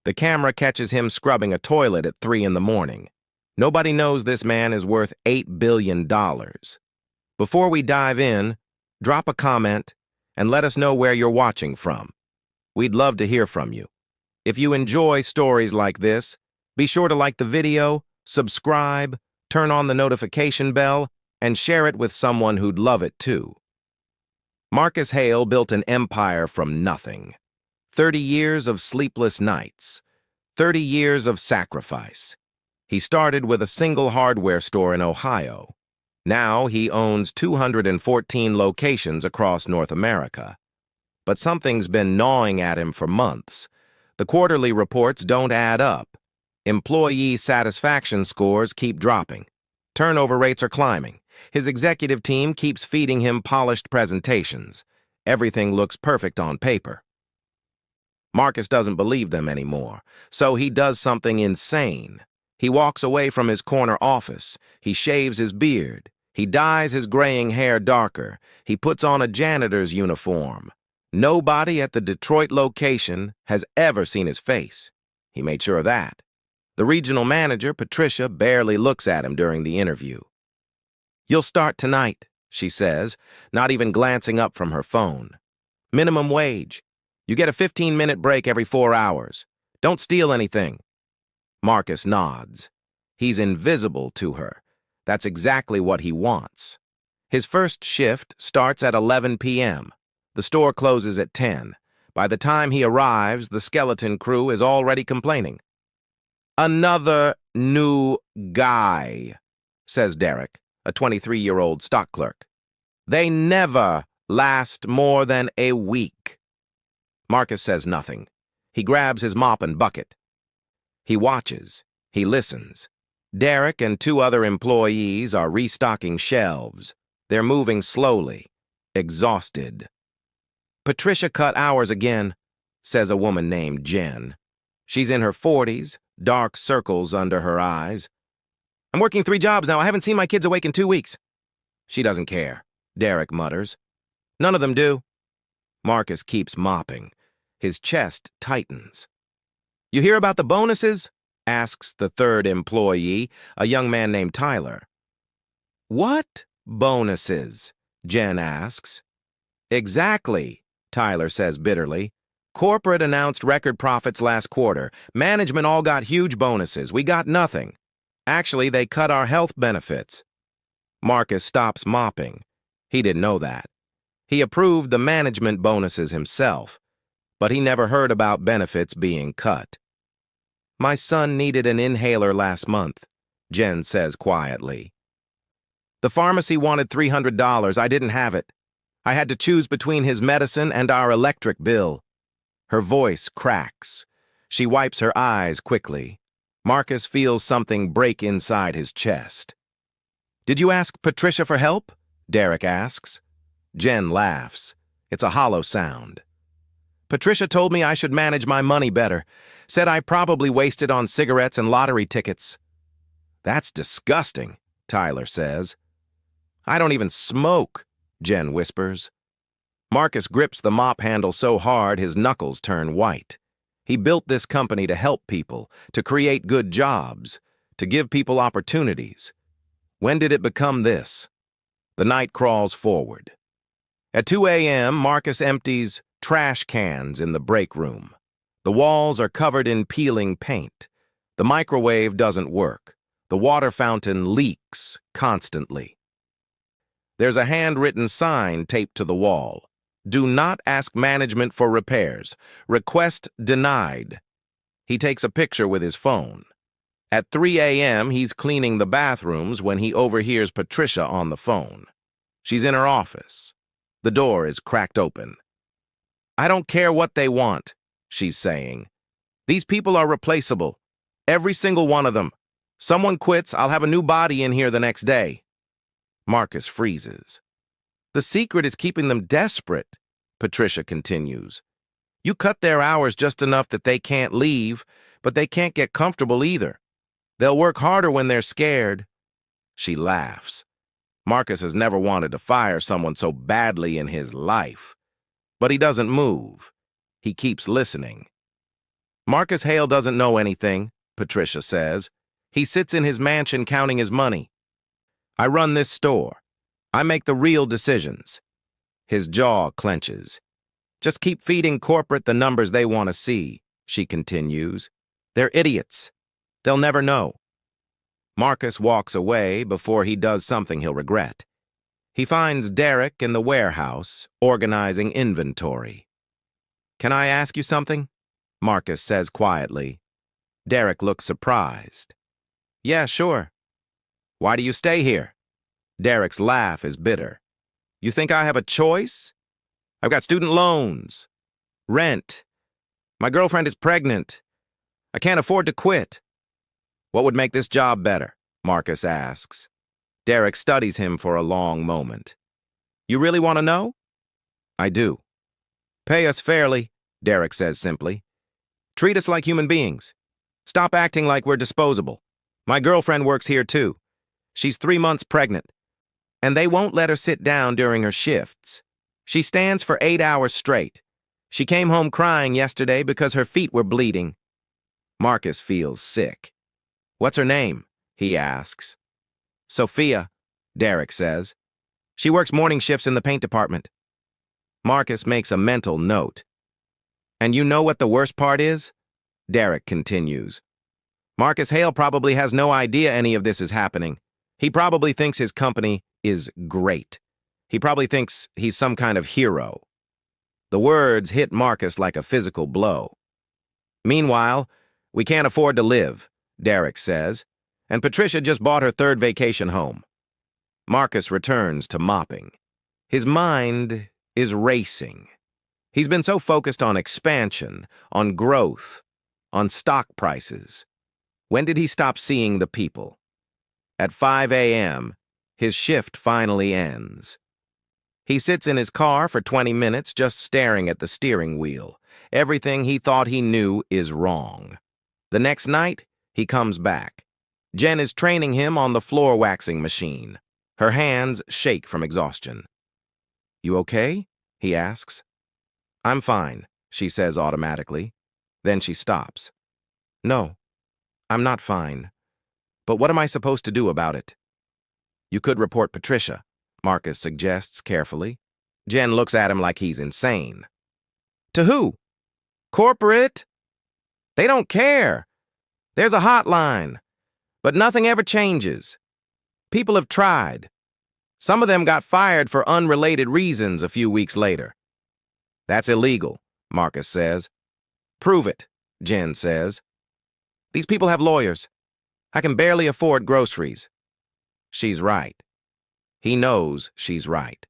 The camera catches him scrubbing a toilet at 3 in the morning. Nobody knows this man is worth $8 billion. Before we dive in, drop a comment and let us know where you're watching from. We'd love to hear from you. If you enjoy stories like this, be sure to like the video, subscribe, turn on the notification bell, and share it with someone who'd love it too. Marcus Hale built an empire from nothing. 30 years of sleepless nights. 30 years of sacrifice. He started with a single hardware store in Ohio. Now he owns 214 locations across North America. But something's been gnawing at him for months. The quarterly reports don't add up. Employee satisfaction scores keep dropping. Turnover rates are climbing. His executive team keeps feeding him polished presentations. Everything looks perfect on paper. Marcus doesn't believe them anymore, so he does something insane. He walks away from his corner office. He shaves his beard. He dyes his graying hair darker. He puts on a janitor's uniform. Nobody at the Detroit location has ever seen his face. He made sure of that. The regional manager, Patricia, barely looks at him during the interview. "You'll start tonight," she says, not even glancing up from her phone. "Minimum wage. You get a 15-minute break every 4 hours. Don't steal anything." Marcus nods. He's invisible to her. That's exactly what he wants. His first shift starts at 11 p.m. The store closes at 10. By the time he arrives, the skeleton crew is already complaining. "Another new guy," says Derek, a 23-year-old stock clerk. "They never last more than a week." Marcus says nothing. He grabs his mop and bucket. He watches. He listens. Derek and 2 other employees are restocking shelves. They're moving slowly, exhausted. "Patricia cut hours again," says a woman named Jen. She's in her 40s, dark circles under her eyes. "I'm working 3 jobs now. I haven't seen my kids awake in 2 weeks. She doesn't care, Derek mutters. "None of them do." Marcus keeps mopping. His chest tightens. "You hear about the bonuses?" asks the 3rd employee, a young man named Tyler. "What bonuses?" Jen asks. "Exactly," Tyler says bitterly. "Corporate announced record profits last quarter. Management all got huge bonuses. We got nothing. Actually, they cut our health benefits." Marcus stops mopping. He didn't know that. He approved the management bonuses himself, but he never heard about benefits being cut. "My son needed an inhaler last month," Jen says quietly. "The pharmacy wanted $300. I didn't have it. I had to choose between his medicine and our electric bill." Her voice cracks. She wipes her eyes quickly. Marcus feels something break inside his chest. "Did you ask Patricia for help?" Derek asks. Jen laughs. It's a hollow sound. "Patricia told me I should manage my money better. Said I probably wasted on cigarettes and lottery tickets." "That's disgusting," Tyler says. "I don't even smoke," Jen whispers. Marcus grips the mop handle so hard his knuckles turn white. He built this company to help people, to create good jobs, to give people opportunities. When did it become this? The night crawls forward. At 2 a.m., Marcus empties trash cans in the break room. The walls are covered in peeling paint. The microwave doesn't work. The water fountain leaks constantly. There's a handwritten sign taped to the wall. "Do not ask management for repairs. Request denied." He takes a picture with his phone. At 3 a.m., he's cleaning the bathrooms when he overhears Patricia on the phone. She's in her office. The door is cracked open. "I don't care what they want," she's saying. "These people are replaceable. Every single one of them. Someone quits, I'll have a new body in here the next day." Marcus freezes. "The secret is keeping them desperate," Patricia continues. "You cut their hours just enough that they can't leave, but they can't get comfortable either. They'll work harder when they're scared." She laughs. Marcus has never wanted to fire someone so badly in his life. But he doesn't move. He keeps listening. Marcus Hale doesn't know anything, Patricia says. He sits in his mansion counting his money. I run this store. I make the real decisions. His jaw clenches. Just keep feeding corporate the numbers they want to see, she continues. They're idiots. They'll never know. Marcus walks away before he does something he'll regret. He finds Derek in the warehouse, organizing inventory. Can I ask you something? Marcus says quietly. Derek looks surprised. Yeah, sure. Why do you stay here? Derek's laugh is bitter. You think I have a choice? I've got student loans, rent. My girlfriend is pregnant. I can't afford to quit. What would make this job better? Marcus asks. Derek studies him for a long moment. You really want to know? I do. Pay us fairly, Derek says simply. Treat us like human beings. Stop acting like we're disposable. My girlfriend works here too. She's 3 months pregnant. And they won't let her sit down during her shifts. She stands for 8 hours straight. She came home crying yesterday because her feet were bleeding. Marcus feels sick. What's her name? He asks. Sophia, Derek says. She works morning shifts in the paint department. Marcus makes a mental note. And you know what the worst part is? Derek continues. Marcus Hale probably has no idea any of this is happening. He probably thinks his company is great. He probably thinks he's some kind of hero. The words hit Marcus like a physical blow. Meanwhile, we can't afford to live, Derek says, and Patricia just bought her 3rd vacation home. Marcus returns to mopping. His mind is racing. He's been so focused on expansion, on growth, on stock prices. When did he stop seeing the people? At 5 a.m., his shift finally ends. He sits in his car for 20 minutes just staring at the steering wheel. Everything he thought he knew is wrong. The next night, he comes back. Jen is training him on the floor waxing machine. Her hands shake from exhaustion. You okay? He asks. I'm fine, she says automatically. Then she stops. No, I'm not fine. But what am I supposed to do about it? You could report Patricia, Marcus suggests carefully. Jen looks at him like he's insane. To who? Corporate? They don't care. There's a hotline. But nothing ever changes. People have tried. Some of them got fired for unrelated reasons a few weeks later. That's illegal, Marcus says. Prove it, Jen says. These people have lawyers. I can barely afford groceries. She's right. He knows she's right.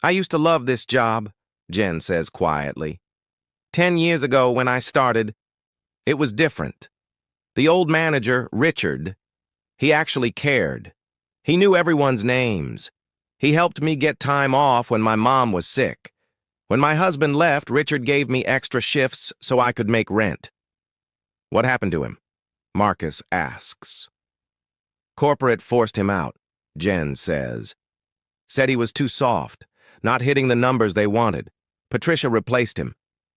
I used to love this job, Jen says quietly. 10 years ago when I started, it was different. The old manager, Richard, he actually cared. He knew everyone's names. He helped me get time off when my mom was sick. When my husband left, Richard gave me extra shifts so I could make rent. What happened to him? Marcus asks. Corporate forced him out, Jen says. Said he was too soft, not hitting the numbers they wanted. Patricia replaced him.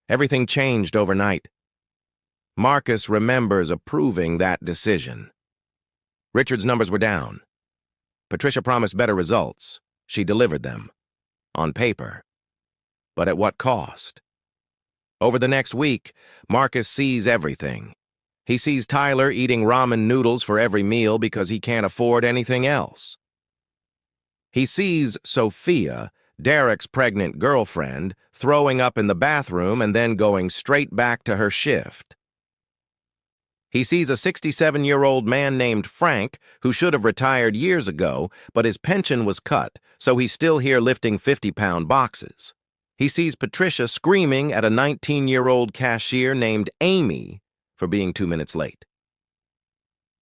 Everything changed overnight. Marcus remembers approving that decision. Richard's numbers were down. Patricia promised better results. She delivered them. On paper. But at what cost? Over the next week, Marcus sees everything. He sees Tyler eating ramen noodles for every meal because he can't afford anything else. He sees Sophia, Derek's pregnant girlfriend, throwing up in the bathroom and then going straight back to her shift. He sees a 67-year-old man named Frank who should have retired years ago, but his pension was cut, so he's still here lifting 50-pound boxes. He sees Patricia screaming at a 19-year-old cashier named Amy for being 2 minutes late.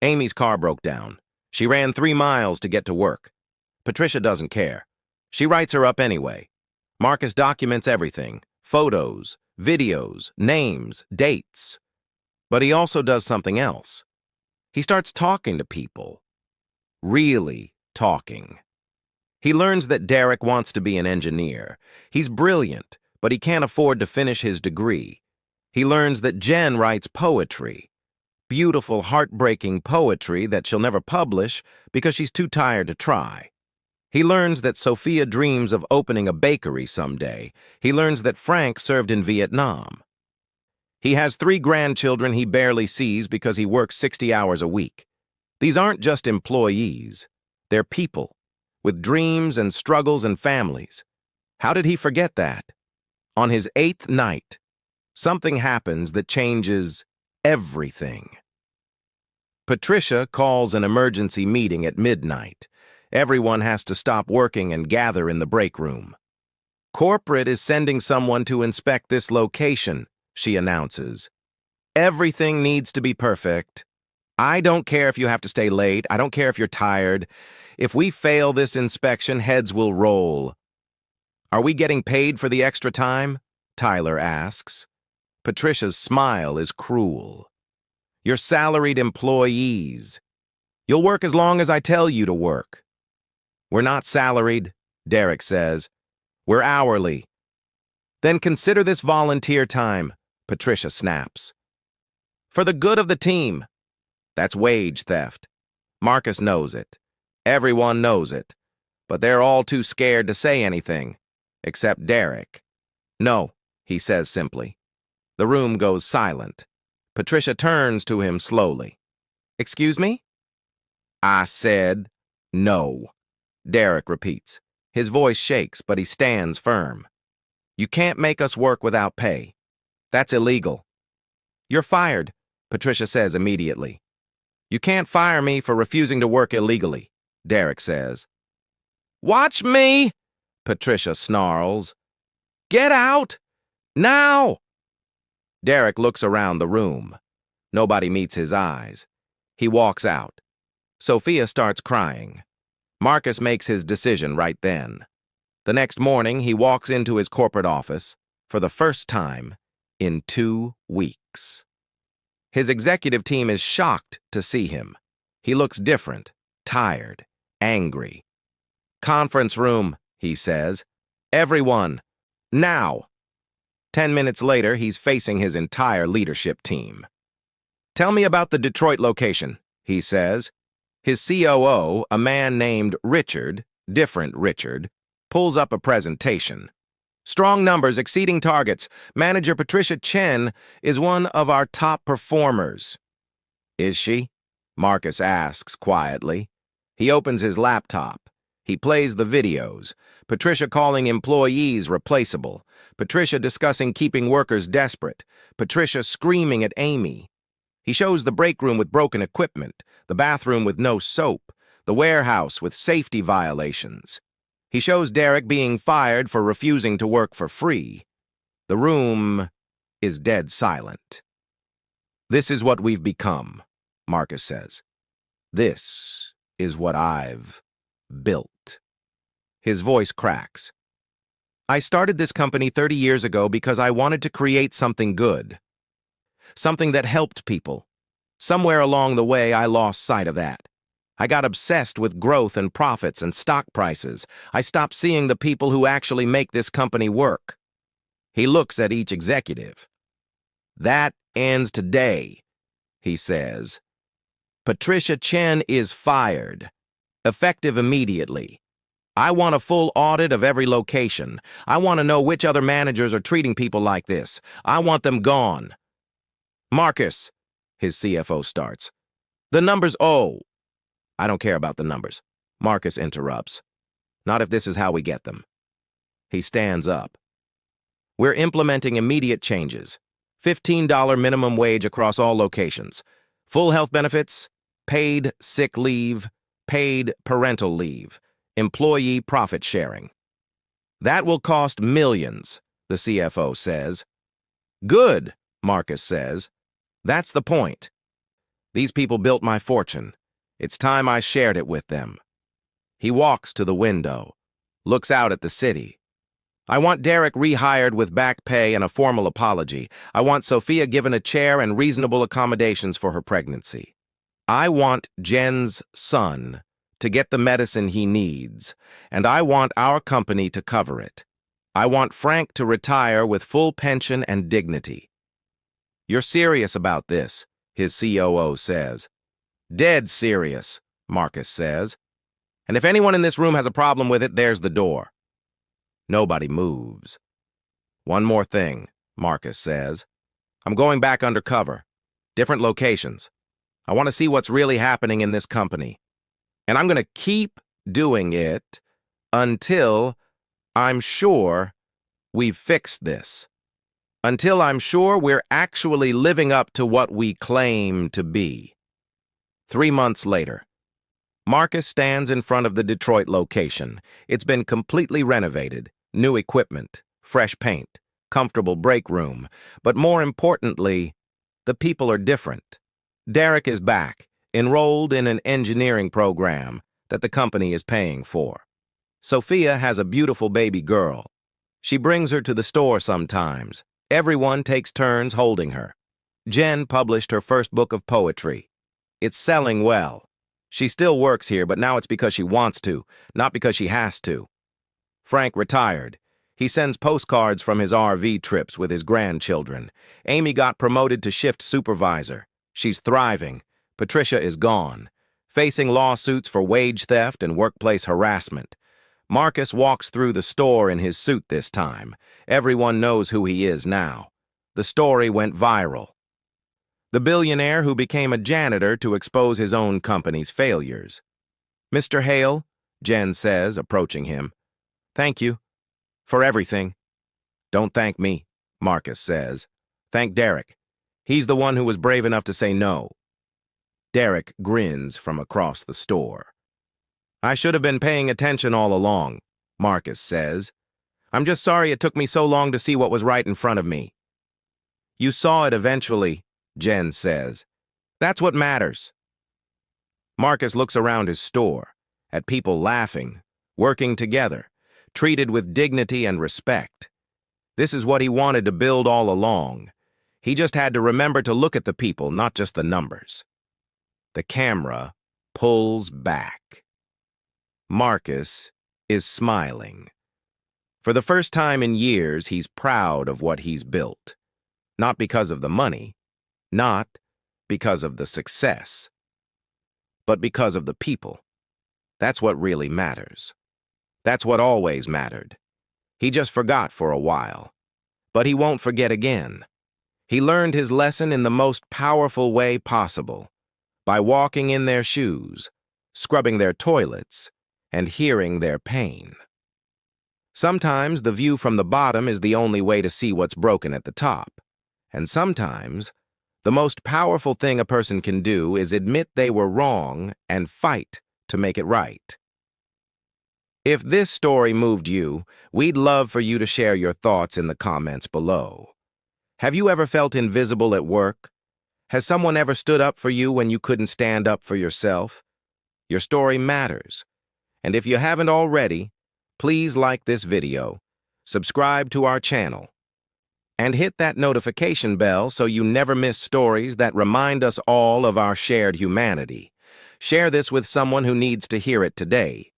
Amy's car broke down. She ran 3 miles to get to work. Patricia doesn't care. She writes her up anyway. Marcus documents everything: photos, videos, names, dates. But he also does something else. He starts talking to people. Really talking. He learns that Derek wants to be an engineer. He's brilliant, but he can't afford to finish his degree. He learns that Jen writes poetry, beautiful, heartbreaking poetry that she'll never publish because she's too tired to try. He learns that Sophia dreams of opening a bakery someday. He learns that Frank served in Vietnam. He has 3 grandchildren he barely sees because he works 60 hours a week. These aren't just employees. They're people, with dreams and struggles and families. How did he forget that? On his 8th night, something happens that changes everything. Patricia calls an emergency meeting at midnight. Everyone has to stop working and gather in the break room. Corporate is sending someone to inspect this location, she announces. Everything needs to be perfect. I don't care if you have to stay late. I don't care if you're tired. If we fail this inspection, heads will roll. Are we getting paid for the extra time? Tyler asks. Patricia's smile is cruel. You're salaried employees. You'll work as long as I tell you to work. We're not salaried, Derek says. We're hourly. Then consider this volunteer time, Patricia snaps. For the good of the team. That's wage theft. Marcus knows it. Everyone knows it. But they're all too scared to say anything, except Derek. No, he says simply. The room goes silent. Patricia turns to him slowly. Excuse me? I said no, Derek repeats. His voice shakes, but he stands firm. You can't make us work without pay. That's illegal. You're fired, Patricia says immediately. You can't fire me for refusing to work illegally, Derek says. Watch me, Patricia snarls. Get out! Now! Derek looks around the room. Nobody meets his eyes. He walks out. Sophia starts crying. Marcus makes his decision right then. The next morning, he walks into his corporate office for the first time in 2 weeks. His executive team is shocked to see him. He looks different, tired, angry. Conference room, he says. Everyone, now. 10 minutes later, he's facing his entire leadership team. Tell me about the Detroit location, he says. His COO, a man named Richard, different Richard, pulls up a presentation. Strong numbers exceeding targets. Manager Patricia Chen is one of our top performers. Is she? Marcus asks quietly. He opens his laptop. He plays the videos. Patricia calling employees replaceable. Patricia discussing keeping workers desperate. Patricia screaming at Amy. He shows the break room with broken equipment, the bathroom with no soap, the warehouse with safety violations. He shows Derek being fired for refusing to work for free. The room is dead silent. This is what we've become, Marcus says. This is what I've built. His voice cracks. I started this company 30 years ago because I wanted to create something good. Something that helped people. Somewhere along the way, I lost sight of that. I got obsessed with growth and profits and stock prices. I stopped seeing the people who actually make this company work. He looks at each executive. That ends today, he says. Patricia Chen is fired. Effective immediately. I want a full audit of every location. I want to know which other managers are treating people like this. I want them gone. Marcus, his CFO starts. The numbers, I don't care about the numbers. Marcus interrupts. Not if this is how we get them. He stands up. We're implementing immediate changes. $15 minimum wage across all locations. Full health benefits, paid sick leave, paid parental leave, employee profit sharing. That will cost millions, the CFO says. Good, Marcus says. That's the point. These people built my fortune. It's time I shared it with them. He walks to the window, looks out at the city. I want Derek rehired with back pay and a formal apology. I want Sophia given a chair and reasonable accommodations for her pregnancy. I want Jen's son to get the medicine he needs, and I want our company to cover it. I want Frank to retire with full pension and dignity. "You're serious about this," his COO says. "Dead serious," Marcus says. "And if anyone in this room has a problem with it, there's the door." Nobody moves. "One more thing," Marcus says. "I'm going back undercover. Different locations. I want to see what's really happening in this company. And I'm going to keep doing it until I'm sure we've fixed this. Until I'm sure we're actually living up to what we claim to be." 3 months later, Marcus stands in front of the Detroit location. It's been completely renovated, new equipment, fresh paint, comfortable break room, but more importantly, the people are different. Derek is back, enrolled in an engineering program that the company is paying for. Sophia has a beautiful baby girl. She brings her to the store sometimes. Everyone takes turns holding her. Jen published her first book of poetry. It's selling well. She still works here, but now it's because she wants to, not because she has to. Frank retired. He sends postcards from his RV trips with his grandchildren. Amy got promoted to shift supervisor. She's thriving. Patricia is gone, facing lawsuits for wage theft and workplace harassment. Marcus walks through the store in his suit this time. Everyone knows who he is now. The story went viral. The billionaire who became a janitor to expose his own company's failures. "Mr. Hale," Jen says, approaching him, "thank you for everything." "Don't thank me," Marcus says. "Thank Derek. He's the one who was brave enough to say no." Derek grins from across the store. "I should have been paying attention all along," Marcus says. "I'm just sorry it took me so long to see what was right in front of me." "You saw it eventually," Jen says. "That's what matters." Marcus looks around his store, at people laughing, working together, treated with dignity and respect. This is what he wanted to build all along. He just had to remember to look at the people, not just the numbers. The camera pulls back. Marcus is smiling. For the first time in years, he's proud of what he's built. Not because of the money, not because of the success, but because of the people. That's what really matters. That's what always mattered. He just forgot for a while, but he won't forget again. He learned his lesson in the most powerful way possible, by walking in their shoes, scrubbing their toilets, and hearing their pain. Sometimes the view from the bottom is the only way to see what's broken at the top, and sometimes the most powerful thing a person can do is admit they were wrong and fight to make it right. If this story moved you, we'd love for you to share your thoughts in the comments below. Have you ever felt invisible at work? Has someone ever stood up for you when you couldn't stand up for yourself? Your story matters. And if you haven't already, please like this video, subscribe to our channel, and hit that notification bell so you never miss stories that remind us all of our shared humanity. Share this with someone who needs to hear it today.